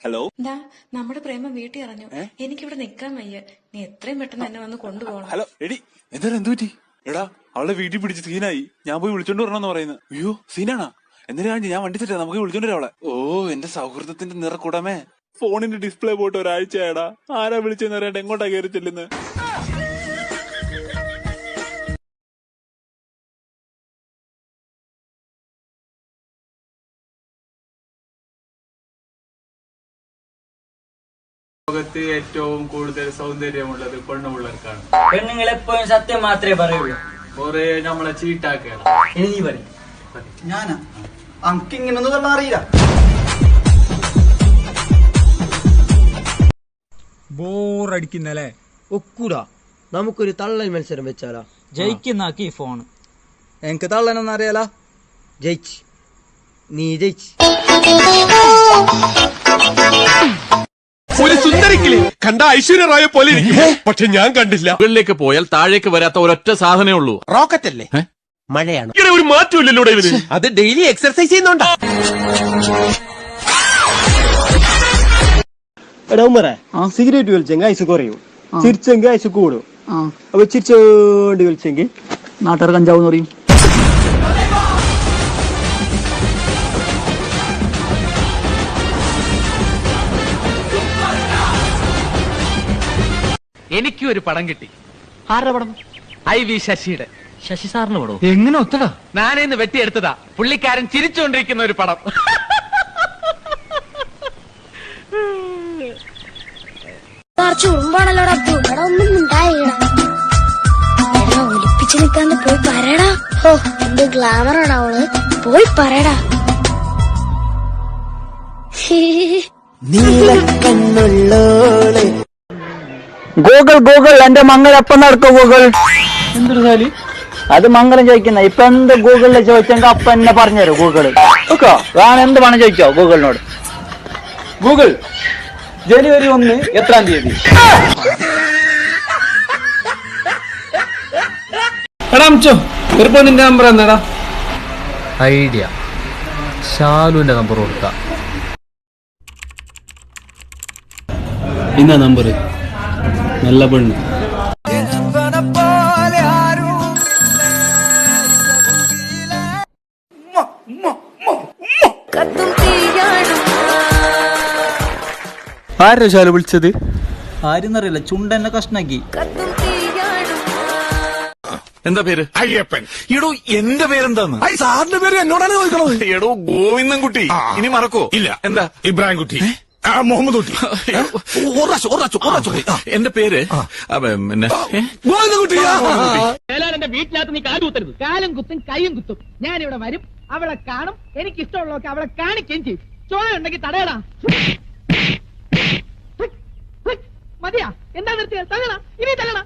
Hello, നമ്മുടെ പ്രേമം വീട്ടിൽ അറിഞ്ഞു. എനിക്കിവിടെ നിക്കാൻ വയ്യ. നീ എത്രയും പെട്ടെന്ന് എന്നെ വന്ന് കൊണ്ടുപോകണം. ഹലോ എടി, എന്തു പറ്റി? എടാ, അവളെ വീട്ടിൽ പിടിച്ച് സീനായി. ഞാൻ പോയി വിളിച്ചോണ്ട് വരണമെന്ന് പറയുന്നത്. അയ്യോ, സീനാണാ? എന്തിനാ ഞാൻ വണ്ടി തെറ്റാ, നമുക്ക് വിളിച്ചോണ്ട് വരാം അവളെ. ഓ, എന്റെ സൗഹൃദത്തിന്റെ നിറക്കൂടമേ. ഫോണിന്റെ ഡിസ്പ്ലേ പോയിട്ട് ഒരാഴ്ചയാടാ. ആരാ വിളിച്ചെന്ന് അറിയാണ്ട് എങ്ങോട്ടാ കയറി ചെല്ലുന്നത്? ലോകത്ത് ഏറ്റവും കൂടുതൽ സൗന്ദര്യമുള്ളത് പെണ്ണുപിള്ളേർക്കാണ്. പെണ്ണുങ്ങൾ എപ്പോഴും സത്യം മാത്രമേ പറയുള്ളൂ. കൊറേ നമ്മളെ ചീട്ടാക്കുകയാണ്. ഇനി നീ പറയും. ഞാനാ അങ്കിങ്ങനൊന്നും അറിയില്ല. ബോറടിക്കുന്നല്ലേ? ഒക്കൂടാ, നമുക്കൊരു തള്ളൽ മത്സരം വെച്ചാലോ? ജയിക്കുന്നാക്കി ഫോൺ. എനിക്ക് തള്ളനൊന്നും അറിയാലോ. ജയിച്ച് നീ ജയിച്ച്. ഒരു സുന്ദരിക്കിളി കണ്ട ഐശ്വര്യറായ പോലെ ഇരിക്കും, പക്ഷെ ഞാൻ കണ്ടില്ല. മുകളിലേക്ക് പോയാൽ താഴേക്ക് വരാത്ത ഒരൊറ്റ സാധനമേ ഉള്ളൂ. റോക്കറ്റ് അല്ലേ? മഴയാണ്. ഇങ്ങനെ ഒരു മാറ്റമില്ലല്ലോ ഇവന്. അത് ഡെയിലി എക്സർസൈസ് ചെയ്യുന്നുണ്ടാ. എടാ ഉമ്മറേ, സിഗരറ്റ് വലിച്ചെങ്കിൽ ഐസ് കുറയും, ചിരിച്ചെങ്കിൽ ഐസ് കൂടും. അപ്പൊ ചിരിച്ചോണ്ട് വലിച്ചെങ്കിൽ നാട്ടുകാർ കഞ്ചാവ് പറയും. എനിക്കും ഒരു പടം കിട്ടി. ആരുടെ പടം? IV ശശിയുടെ. ശശി സാറിന് പടം? എങ്ങനെ ഒത്തടാ? ഞാനിന്ന് വെട്ടിയെടുത്തതാ. പുള്ളിക്കാരൻ ചിരിച്ചുകൊണ്ടിരിക്കുന്ന ഒരു പടം. ചുറുമ്പാണല്ലോടാ, ഇവിടെ ഒന്നും ഉണ്ടായിടാ. ഒലിപ്പിച്ചു നിൽക്കാന്ന് പോയി പറയടാ. ഓ, എന്ത് ഗ്ലാമറാണ് അവള്, പോയി പറയടാ. ഗൂഗിൾ ഗൂഗിൾ എന്റെ മംഗലപ്പം നടക്കും. ഗൂഗിൾ എന്തൊരു സാലി അത് മംഗലം ചോദിക്കുന്ന. ഇപ്പൊ എന്ത് ഗൂഗിളിൽ ചോദിച്ചെങ്കിൽ അപ്പ എന്നെ പറഞ്ഞുതരും ഗൂഗിള്. ഓക്കോ, ഞാൻ എന്ത് വേണം ചോദിച്ചോ ഗൂഗിളിനോട്. ഗൂഗിൾ, ജനുവരി 1 എത്രാം തീയതി? എടാ അംച്ചോ, ഒരു പെണ്ണിന്റെ നമ്പർ എന്താടാ? ഐഡിയ. ശാലുവിന്റെ നമ്പർ കൊടുക്കാം. ഇന്ന നമ്പർ നല്ല പെണ്ണ്. ആരാ ശാലു വിളിച്ചത്? ആരെന്നറിയില്ല, ചുണ്ടെന്നെ കഷ്ണാക്കി. എന്താ പേര്? അയ്യപ്പൻ. എടോ, എന്റെ പേരെന്താന്ന്? സാറിന്റെ പേര് എന്നോടാണ് ചോദിക്കണത്. എടോ, ഗോവിന്ദൻകുട്ടി. ഇനി മറക്കോ? ഇല്ല. എന്താ? ഇബ്രാഹിം കുട്ടി, മുഹമ്മദ് കുട്ടി. എന്റെ പേര് പിന്നെ ഗോവിന്ദൻകുട്ടി. എന്റെ വീട്ടിനകത്ത് നീ കാല് കുത്തരുത്. കാലും കുത്തും കൈയും കുത്തും. ഞാൻ ഇവിടെ വരും, അവളെ കാണും, എനിക്ക് ഇഷ്ടമുള്ളതൊക്കെ അവളെ കാണിക്കുകയും ചെയ്യും. ചോദ്യം തടയടാ. മതിയാ? എന്താ നിർത്തിയ? തള്ളണ, ഇനി തള്ളണ.